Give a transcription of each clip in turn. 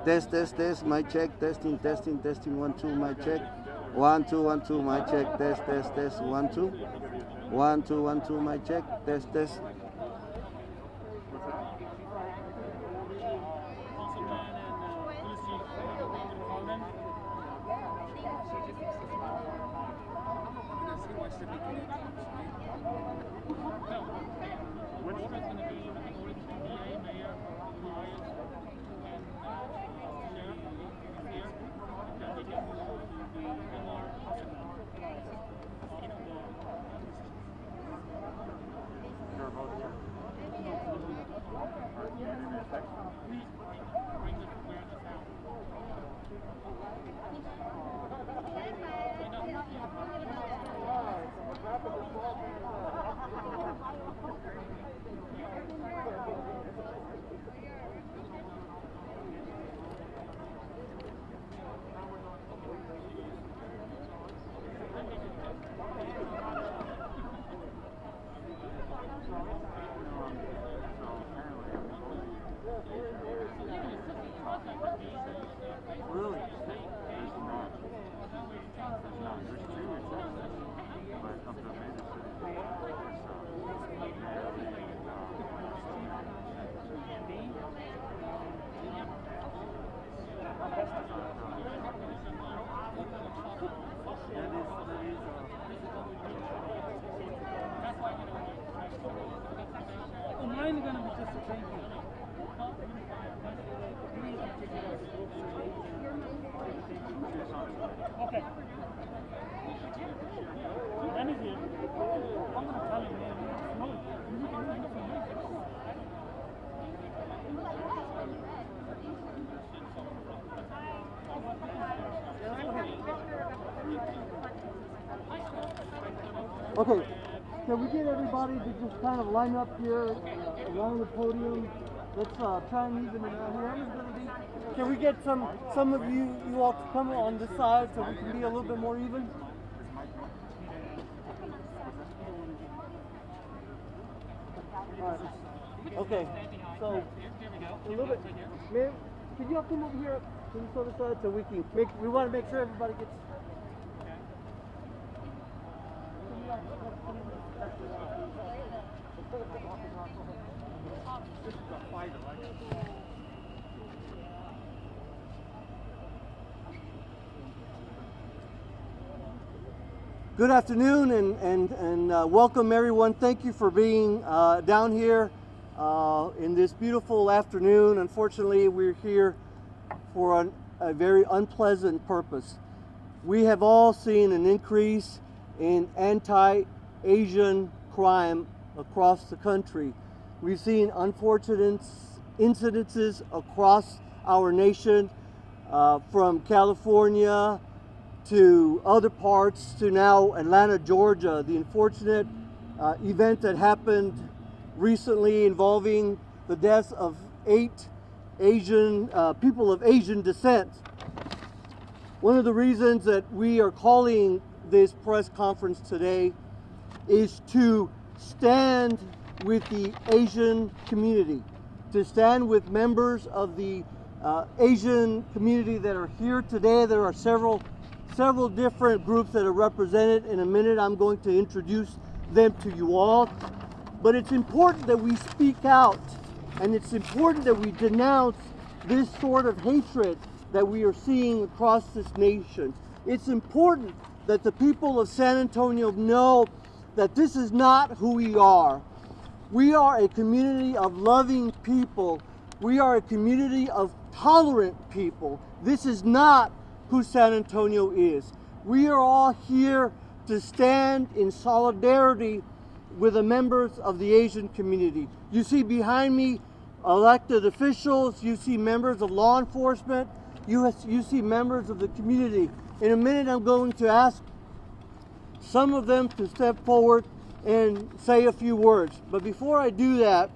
Test, mic check, testing, 1, 2, mic check. 1, 2, 1, 2, mic check, test, 1, 2. 1, 2, 1, 2, mic check, test. Okay, can we get everybody to just kind of line up here around the podium? Let's try and even it out here. Can we get some of you all to come on this side so we can be a little bit more even? All right. Okay, so a little bit. Ma'am, could you all come over here to this other side so we can we want to make sure everybody gets. Good afternoon and welcome everyone. Thank you for being down here in this beautiful afternoon. Unfortunately, we're here for a very unpleasant purpose. We have all seen an increase in anti-Asian crime across the country. We've seen unfortunate incidences across our nation, from California to other parts to now Atlanta, Georgia. The unfortunate event that happened recently involving the deaths of 8 Asian people of Asian descent. One of the reasons that we are calling this press conference today is to stand with the Asian community, to stand with members of the Asian community that are here today. There are several different groups that are represented. In a minute, I'm going to introduce them to you all. But it's important that we speak out, and it's important that we denounce this sort of hatred that we are seeing across this nation. It's important that the people of San Antonio know that this is not who we are. We are a community of loving people. We are a community of tolerant people. This is not who San Antonio is. We are all here to stand in solidarity with the members of the Asian community. You see behind me elected officials, you see members of law enforcement, you see members of the community. In a minute, I'm going to ask some of them to step forward and say a few words. But before I do that,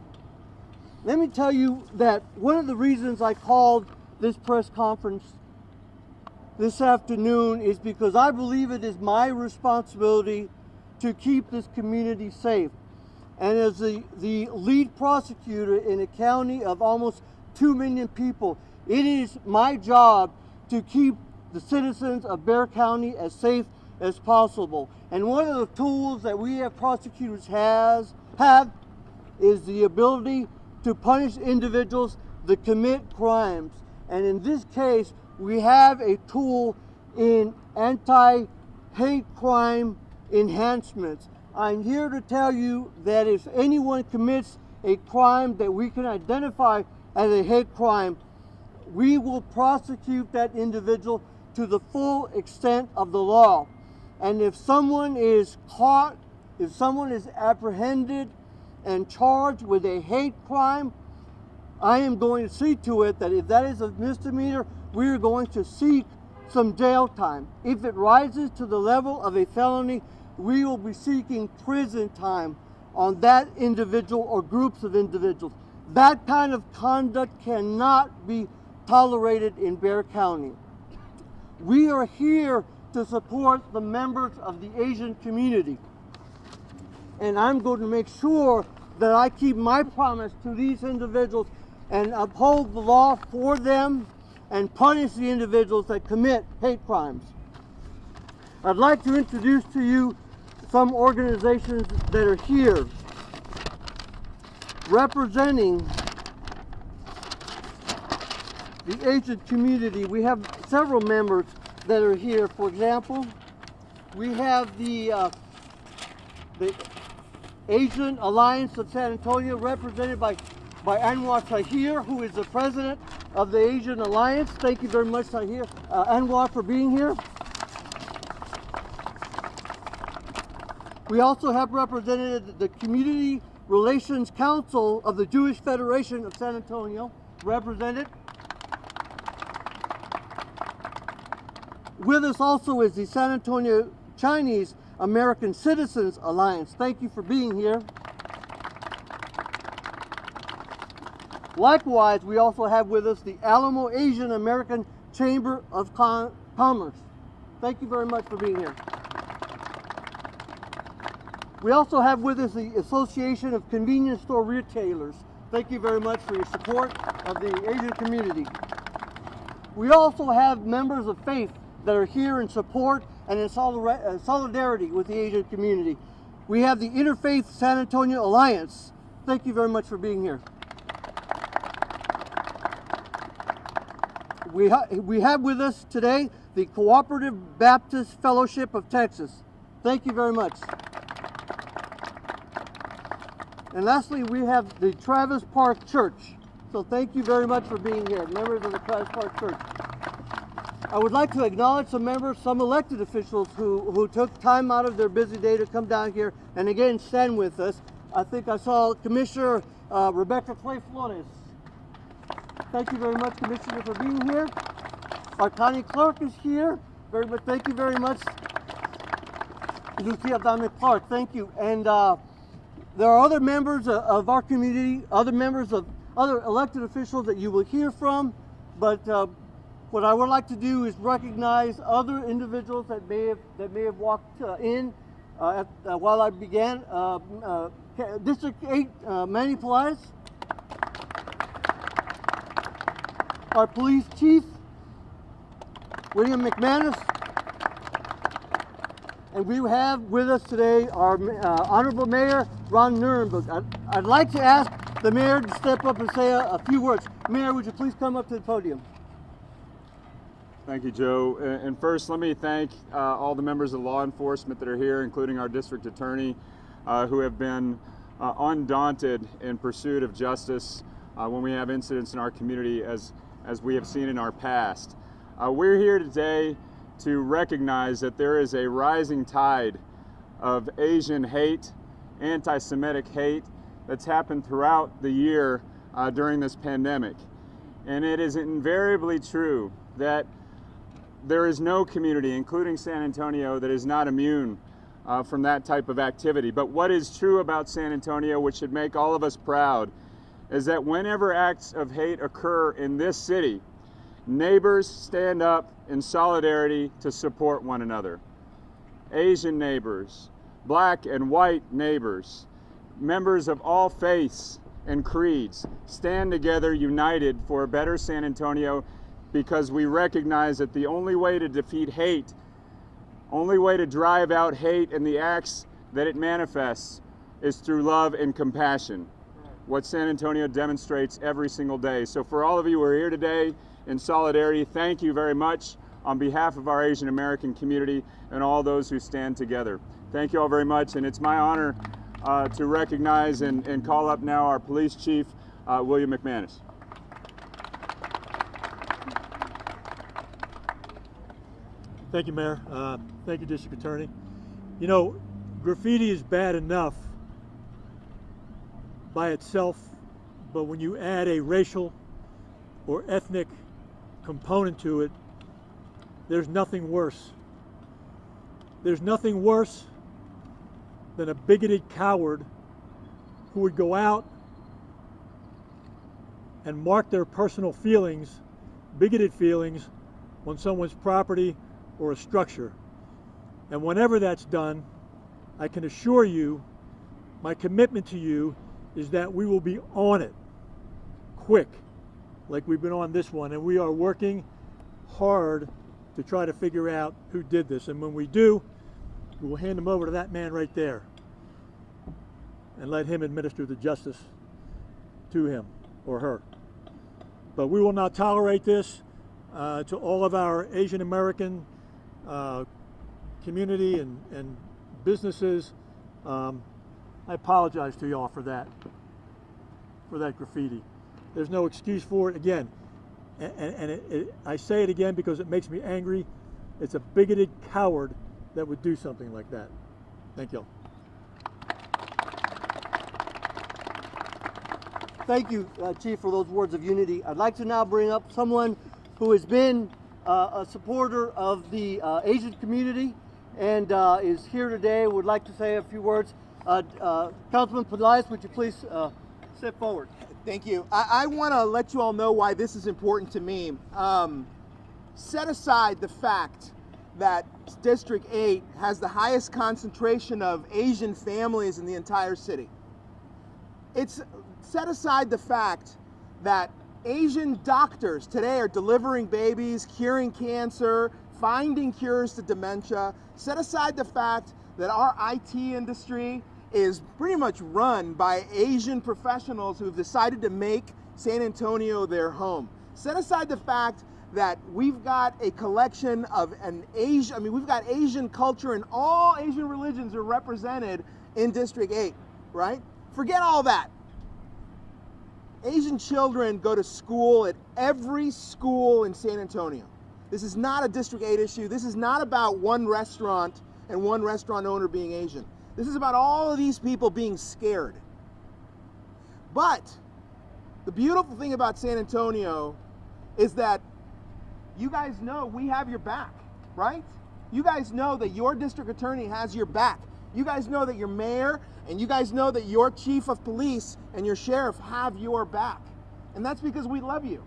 let me tell you that one of the reasons I called this press conference this afternoon is because I believe it is my responsibility to keep this community safe. And as the lead prosecutor in a county of almost 2 million people, It is my job to keep the citizens of Bexar County as safe as possible. And one of the tools that we as prosecutors have is the ability to punish individuals that commit crimes. And in this case, we have a tool in anti-hate crime enhancements. I'm here to tell you that if anyone commits a crime that we can identify as a hate crime, we will prosecute that individual to the full extent of the law. And if someone is caught, if someone is apprehended and charged with a hate crime, I am going to see to it that if that is a misdemeanor, we are going to seek some jail time. If it rises to the level of a felony, we will be seeking prison time on that individual or groups of individuals. That kind of conduct cannot be tolerated in Bexar County. We are here to support the members of the Asian community. And I'm going to make sure that I keep my promise to these individuals and uphold the law for them and punish the individuals that commit hate crimes. I'd like to introduce to you some organizations that are here representing the Asian community. We have several members that are here. For example, we have the Asian Alliance of San Antonio, represented by Anwar Tahir, who is the president of the Asian Alliance. Thank you very much, Tahir, Anwar, for being here. We also have represented the Community Relations Council of the Jewish Federation of San Antonio, represented. With us also is the San Antonio Chinese American Citizens Alliance. Thank you for being here. Likewise, we also have with us the Alamo Asian American Chamber of Commerce. Thank you very much for being here. We also have with us the Association of Convenience Store Retailers. Thank you very much for your support of the Asian community. We also have members of faith that are here in support and in solidarity with the Asian community. We have the Interfaith San Antonio Alliance. Thank you very much for being here. We have with us today the Cooperative Baptist Fellowship of Texas. Thank you very much. And lastly, we have the Travis Park Church. So thank you very much for being here, members of the Travis Park Church. I would like to acknowledge some members, some elected officials who took time out of their busy day to come down here and again stand with us. I think I saw Commissioner Rebecca Clay Flores. Thank you very much, Commissioner, for being here. Our county clerk is here. Very much. Thank you very much, Lucia Dame Clark. Thank you. And there are other members of our community, other members of other elected officials that you will hear from, but what I would like to do is recognize other individuals that may have walked in while I began. District 8, Manny Pelaez, our police chief, William Mcmanus, and we have with us today our Honorable Mayor, Ron Nirenberg. I'd like to ask the mayor to step up and say a few words. Mayor, would you please come up to the podium? Thank you, Joe. And first, let me thank all the members of law enforcement that are here, including our district attorney, who have been undaunted in pursuit of justice when we have incidents in our community, as we have seen in our past. We're here today to recognize that there is a rising tide of Asian hate, anti-Semitic hate, that's happened throughout the year during this pandemic. And it is invariably true that there is no community, including San Antonio, that is not immune from that type of activity. But what is true about San Antonio, which should make all of us proud, is that whenever acts of hate occur in this city, neighbors stand up in solidarity to support one another. Asian neighbors, black and white neighbors, members of all faiths and creeds. Stand together, united for a better San Antonio, because we recognize that the only way to defeat hate, only way to drive out hate and the acts that it manifests, is through love and compassion, what San Antonio demonstrates every single day. So for all of you who are here today in solidarity, thank you very much on behalf of our Asian American community and all those who stand together. Thank you all very much, and it's my honor to recognize and call up now our police chief, William Mcmanus. Thank you, Mayor. Thank you, District Attorney. You know, graffiti is bad enough by itself, but when you add a racial or ethnic component to it, there's nothing worse. There's nothing worse than a bigoted coward who would go out and mark their personal feelings, bigoted feelings, on someone's property or a structure. And whenever that's done, I can assure you, my commitment to you is that we will be on it quick, like we've been on this one, and we are working hard to try to figure out who did this. And when we do, we will hand them over to that man right there and let him administer the justice to him or her. But we will not tolerate this. To all of our Asian American community and businesses, I apologize to y'all for that graffiti. There's no excuse for it. Again, I say it again because it makes me angry. It's a bigoted coward that would do something like that. Thank you. Thank you, Chief, for those words of unity. I'd like to now bring up someone who has been a supporter of the Asian community and is here today. Would like to say a few words. Councilman Pelaez, would you please step forward? Thank you. I want to let you all know why this is important to me. Set aside the fact that District 8 has the highest concentration of Asian families in the entire city. It's set aside the fact that Asian doctors today are delivering babies, curing cancer, finding cures to dementia. Set aside the fact that our IT industry is pretty much run by Asian professionals who've decided to make San Antonio their home. Set aside the fact that we've got a collection of we've got Asian culture, and all Asian religions are represented in District 8, right? Forget all that. Asian children go to school at every school in San Antonio. This is not a District 8 issue. This is not about one restaurant and one restaurant owner being Asian. This is about all of these people being scared. But the beautiful thing about San Antonio is that you guys know we have your back, right? You guys know that your district attorney has your back. You guys know that your mayor, and you guys know that your chief of police and your sheriff have your back. And that's because we love you.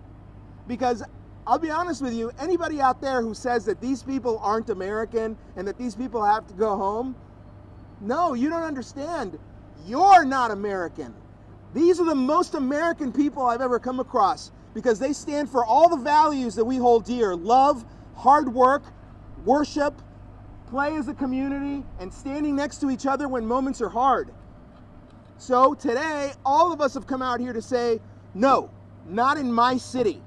Because I'll be honest with you, anybody out there who says that these people aren't American and that these people have to go home, no, you don't understand. You're not American. These are the most American people I've ever come across, because they stand for all the values that we hold dear: love, hard work, worship, play as a community, and standing next to each other when moments are hard. So today, all of us have come out here to say, no, not in my city.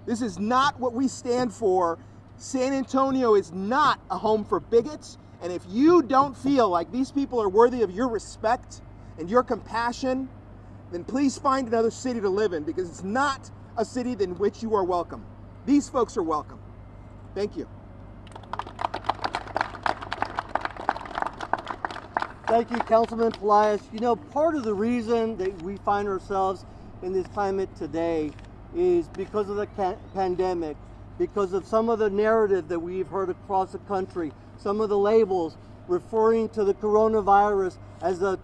This is not what we stand for. San Antonio is not a home for bigots. And if you don't feel like these people are worthy of your respect and your compassion, then please find another city to live in, because it's not a city in which you are welcome. These folks are welcome. Thank you. Thank you, Councilman Pelaez. You know, part of the reason that we find ourselves in this climate today is because of the pandemic, because of some of the narrative that we've heard across the country, some of the labels referring to the coronavirus as the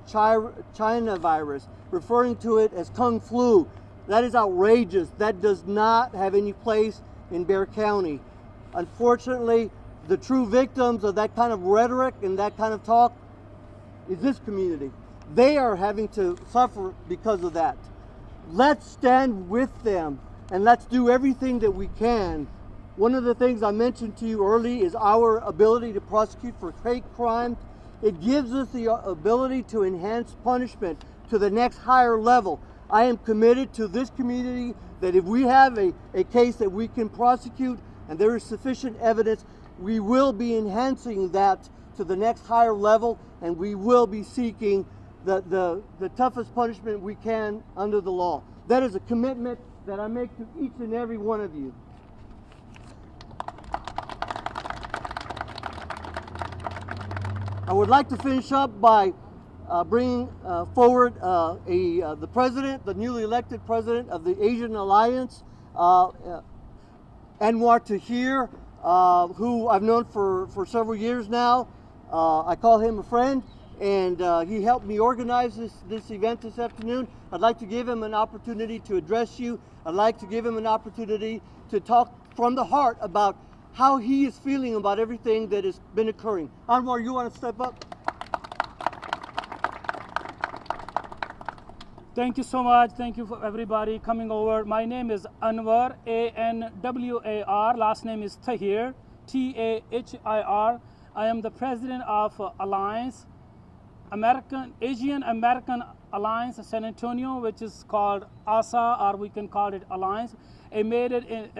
China virus, referring to it as Kung Flu. That is outrageous. That does not have any place in Bexar County. Unfortunately, the true victims of that kind of rhetoric and that kind of talk is this community. They are having to suffer because of that. let's stand with them and let's do everything that we can. One of the things I mentioned to you early is our ability to prosecute for hate crimes. It gives us the ability to enhance punishment to the next higher level. I am committed to this community that if we have a case that we can prosecute and there is sufficient evidence, we will be enhancing that to the next higher level, and we will be seeking the toughest punishment we can under the law. That is a commitment that I make to each and every one of you. I would like to finish up by bringing forward the president, the newly elected president of the Asian Alliance, Anwar Tahir, who I've known for several years now. I call him a friend, and he helped me organize this event this afternoon. I'd like to give him an opportunity to address you. I'd like to give him an opportunity to talk from the heart about how he is feeling about everything that has been occurring. Anwar, you want to step up? Thank you so much. Thank you for everybody coming over. My name is Anwar, A-N-W-A-R. Last name is Tahir, T-A-H-I-R. I am the president of Alliance, Asian American Alliance of San Antonio, which is called ASA, or we can call it Alliance. I made it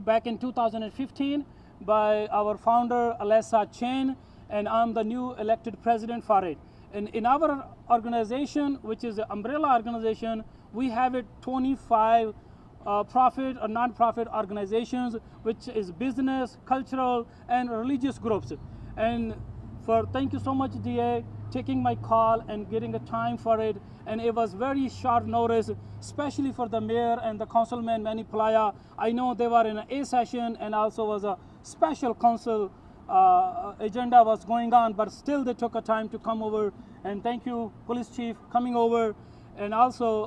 back in 2015 by our founder, Alessa Chen, and I'm the new elected president for it. And in our organization, which is an umbrella organization, we have 25 profit or non-profit organizations, which is business, cultural, and religious groups. And thank you so much, DA, taking my call and getting a time for it. And it was very short notice, especially for the mayor and the councilman, Manny Playa. I know they were in an A session and also was a special council agenda was going on, but still they took a time to come over. And thank you, police chief, coming over. And also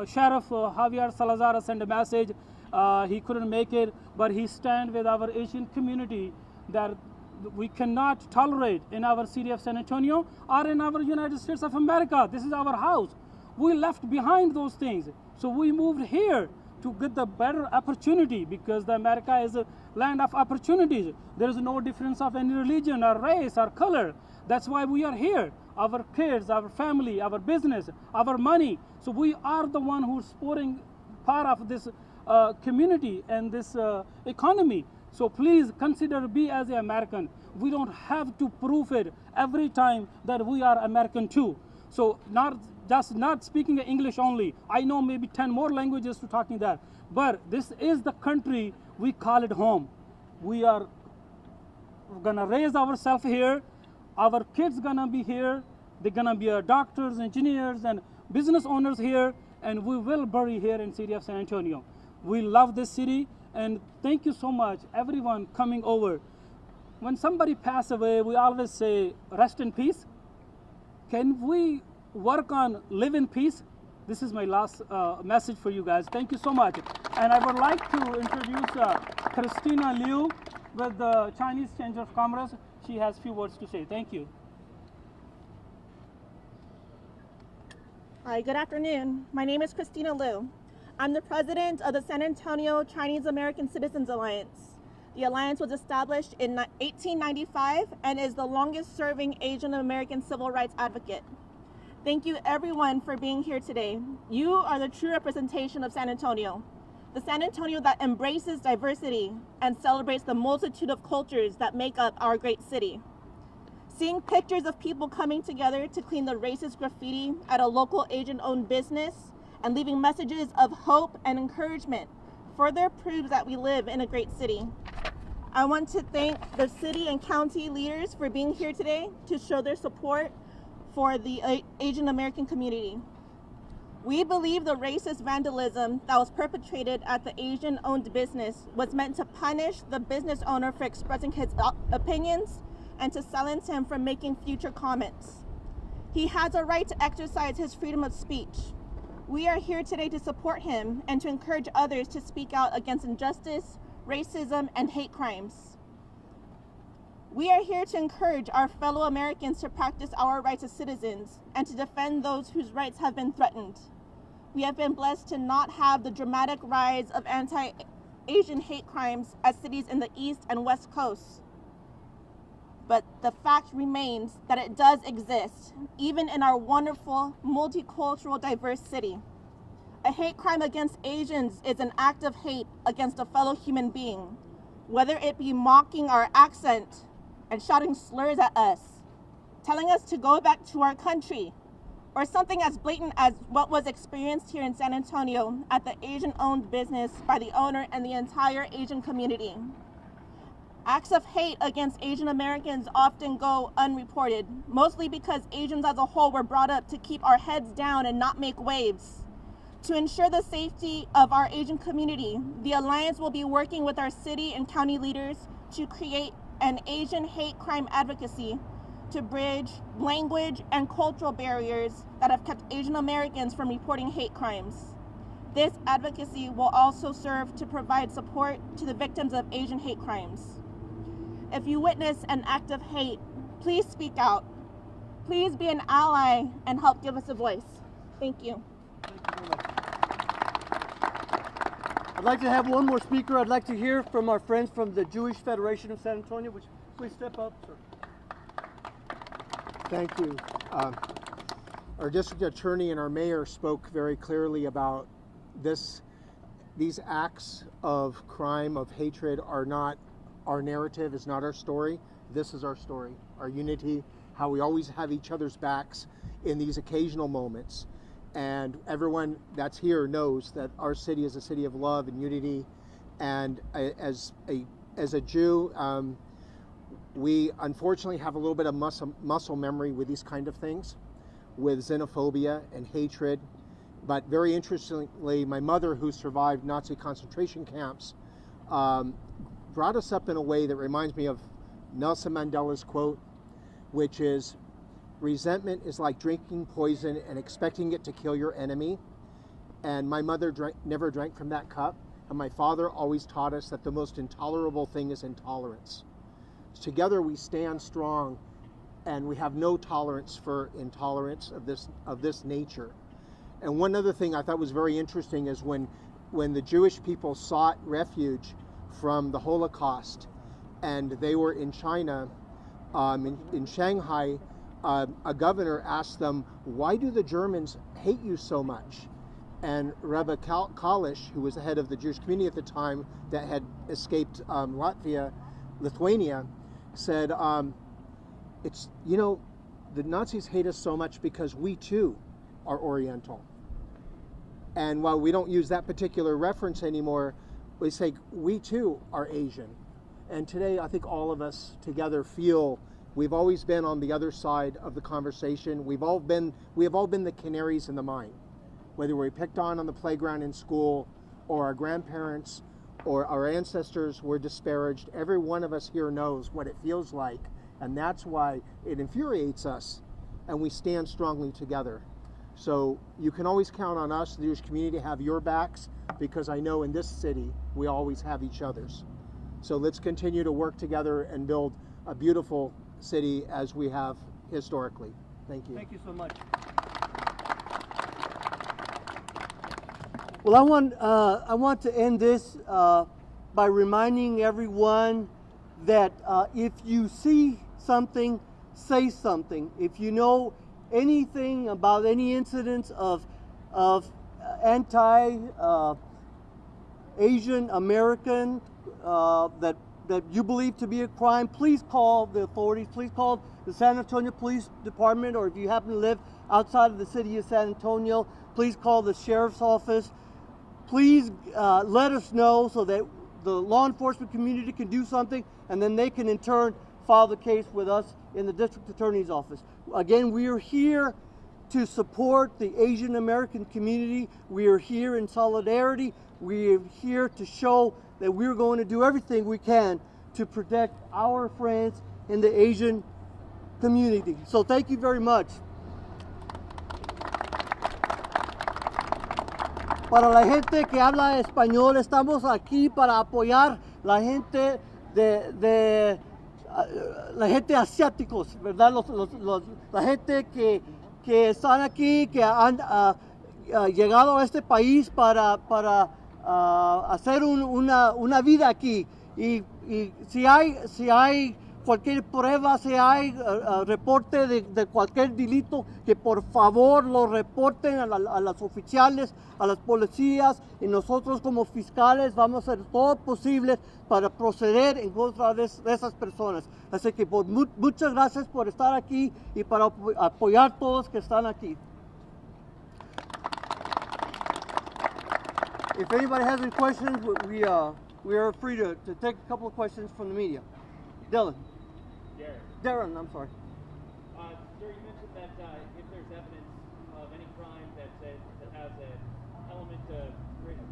Sheriff Javier Salazar sent a message. He couldn't make it, but he stand with our Asian community that we cannot tolerate in our city of San Antonio or in our United States of America. This is our house. We left behind those things. So we moved here to get the better opportunity, because the America is a land of opportunities. There is no difference of any religion or race or color. That's why we are here. Our kids, our family, our business, our money. So we are the one who's supporting part of this community and this economy. So please consider be as an American. We don't have to prove it every time that we are American too. So not speaking English only. I know maybe 10 more languages to talking that. But this is the country, we call it home. We're gonna raise ourselves here. Our kids gonna be here. They're gonna be doctors, engineers, and business owners here, and we will bury here in city of San Antonio. We love this city, and thank you so much, everyone coming over. When somebody passes away, we always say, rest in peace. Can we work on live in peace? This is my last message for you guys. Thank you so much. And I would like to introduce Christina Liu with the Chinese Chamber of Commerce. She has a few words to say. Thank you. Hi, good afternoon. My name is Christina Liu. I'm the president of the San Antonio Chinese American Citizens Alliance. The alliance was established in 1895 and is the longest serving Asian American civil rights advocate. Thank you everyone for being here today. You are the true representation of San Antonio, the San Antonio that embraces diversity and celebrates the multitude of cultures that make up our great city. Seeing pictures of people coming together to clean the racist graffiti at a local Asian-owned business and leaving messages of hope and encouragement further proves that we live in a great city. I want to thank the city and county leaders for being here today to show their support for the Asian American community. We believe the racist vandalism that was perpetrated at the Asian-owned business was meant to punish the business owner for expressing his opinions and to silence him from making future comments. He has a right to exercise his freedom of speech. We are here today to support him and to encourage others to speak out against injustice, racism, and hate crimes. We are here to encourage our fellow Americans to practice our rights as citizens and to defend those whose rights have been threatened. we have been blessed to not have the dramatic rise of anti-Asian hate crimes as cities in the East and West Coasts. But the fact remains that it does exist, even in our wonderful, multicultural, diverse city. A hate crime against Asians is an act of hate against a fellow human being, whether it be mocking our accent and shouting slurs at us, telling us to go back to our country, or something as blatant as what was experienced here in San Antonio at the Asian-owned business by the owner and the entire Asian community. Acts of hate against Asian Americans often go unreported, mostly because Asians as a whole were brought up to keep our heads down and not make waves. To ensure the safety of our Asian community, the Alliance will be working with our city and county leaders to create an Asian hate crime advocacy to bridge language and cultural barriers that have kept Asian Americans from reporting hate crimes. This advocacy will also serve to provide support to the victims of Asian hate crimes. If you witness an act of hate, please speak out. Please be an ally and help give us a voice. Thank you. Thank you very much. I'd like to have one more speaker. I'd like to hear from our friends from the Jewish Federation of San Antonio. Would you please step up, sir? Thank you. Our district attorney and our mayor spoke very clearly about this. These acts of crime, of hatred, are not our narrative, is not our story. This is our story, our unity, how we always have each other's backs in these occasional moments. And everyone that's here knows that our city is a city of love and unity. And as a Jew, we unfortunately have a little bit of muscle memory with these kind of things, with xenophobia and hatred. But very interestingly, my mother, who survived Nazi concentration camps, brought us up in a way that reminds me of Nelson Mandela's quote, which is, resentment is like drinking poison and expecting it to kill your enemy. And my mother never drank from that cup. And my father always taught us that the most intolerable thing is intolerance. Together we stand strong, and we have no tolerance for intolerance of this nature. And one other thing I thought was very interesting is when the Jewish people sought refuge from the Holocaust, and they were in China, in Shanghai, a governor asked them, why do the Germans hate you so much? And Rebbe Kalish, who was the head of the Jewish community at the time that had escaped Lithuania, said, it's, you know, the Nazis hate us so much because we too are Oriental. And while we don't use that particular reference anymore, we say we too are Asian. And today I think all of us together feel we've always been on the other side of the conversation. We have all been the canaries in the mine, whether we picked on the playground in school, or our grandparents or our ancestors were disparaged. Every one of us here knows what it feels like, and that's why it infuriates us, and we stand strongly together. So you can always count on us, the Jewish community, to have your backs, because I know in this city we always have each other's. So let's continue to work together and build a beautiful city as we have historically. Thank you. Thank you so much. Well, I want to end this by reminding everyone that if you see something, say something. If you know anything about any incidents of anti-Asian American that you believe to be a crime, please call the authorities. Please call the San Antonio Police Department, or if you happen to live outside of the city of San Antonio, please call the Sheriff's Office. Please let us know so that the law enforcement community can do something, and then they can in turn file the case with us in the District Attorney's Office. Again, we are here to support the Asian American community. We are here in solidarity. We are here to show that we're going to do everything we can to protect our friends in the Asian community. So thank you very much. Para la gente que habla español, estamos aquí para apoyar la gente la gente asiáticos, ¿verdad? La gente que están aquí, que llegado a este país para hacer una vida aquí. Y si hay cualquier prueba, si hay reporte de cualquier delito, que por favor lo reporten a las oficiales, a las policías, y nosotros como fiscales vamos a hacer todo posible para proceder en contra de esas personas. Así que muchas gracias por estar aquí y para apoyar a todos que están aquí. If anybody has any questions, we are free to take a couple of questions from the media. Dylan. Darren, I'm sorry. Sir, you mentioned that if there's evidence of any crime that has an element of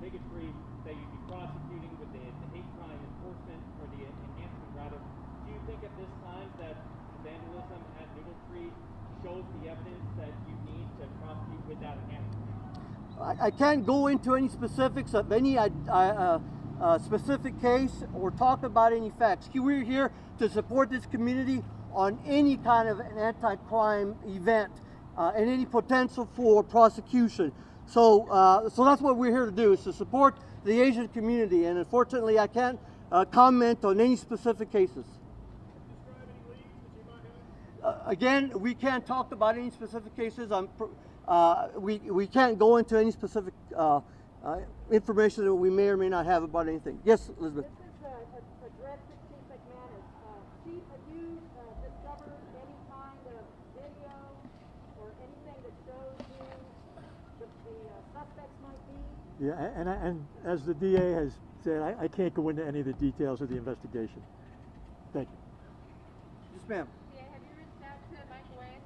bigotry, that you'd be prosecuting with the hate crime enforcement, or the enhancement rather. Do you think at this time that vandalism at Noodle Tree shows the evidence that you need to prosecute with that enhancement? I can't go into any specifics of any specific case or talk about any facts. We're here to support this community on any kind of an anti-crime event and any potential for prosecution. So that's what we're here to do, is to support the Asian community. And unfortunately, I can't comment on any specific cases. Again, we can't talk about any specific cases. We can't go into any specific information that we may or may not have about anything. Yes, Elizabeth. This is addressed to Chief Mcmanus. Chief, have you discovered any kind of video or anything that shows who the suspects might be? Yeah, and as the DA has said, I can't go into any of the details of the investigation. Thank you. Yes, ma'am. Yeah, have you reached out to Mcmanus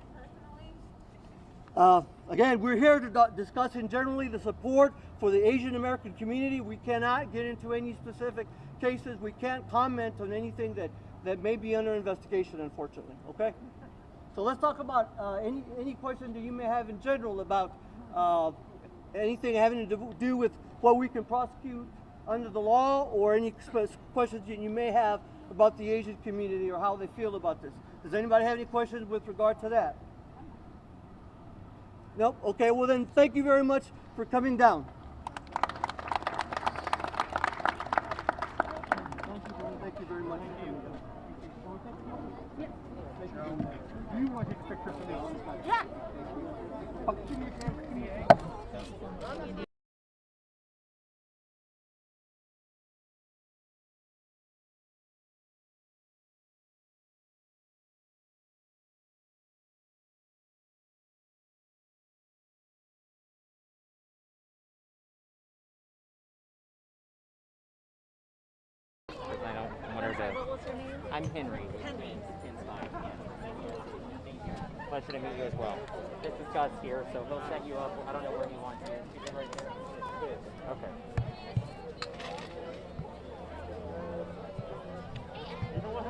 personally? Again, we're here to discuss in generally the support for the Asian American community. We cannot get into any specific cases. We can't comment on anything that may be under investigation, unfortunately. Okay? So let's talk about any question that you may have in general about anything having to do with what we can prosecute under the law, or any questions that you may have about the Asian community or how they feel about this. Does anybody have any questions with regard to that? Nope. Okay, well then thank you very much for coming down. Thank you very much. Do you want to take a picture for me? Yeah. Give me a camera. I'm Henry. Pleasure to meet you as well. This is God's here, so he'll set you up. I don't know where he wants you. Is it right there? Okay. You know what?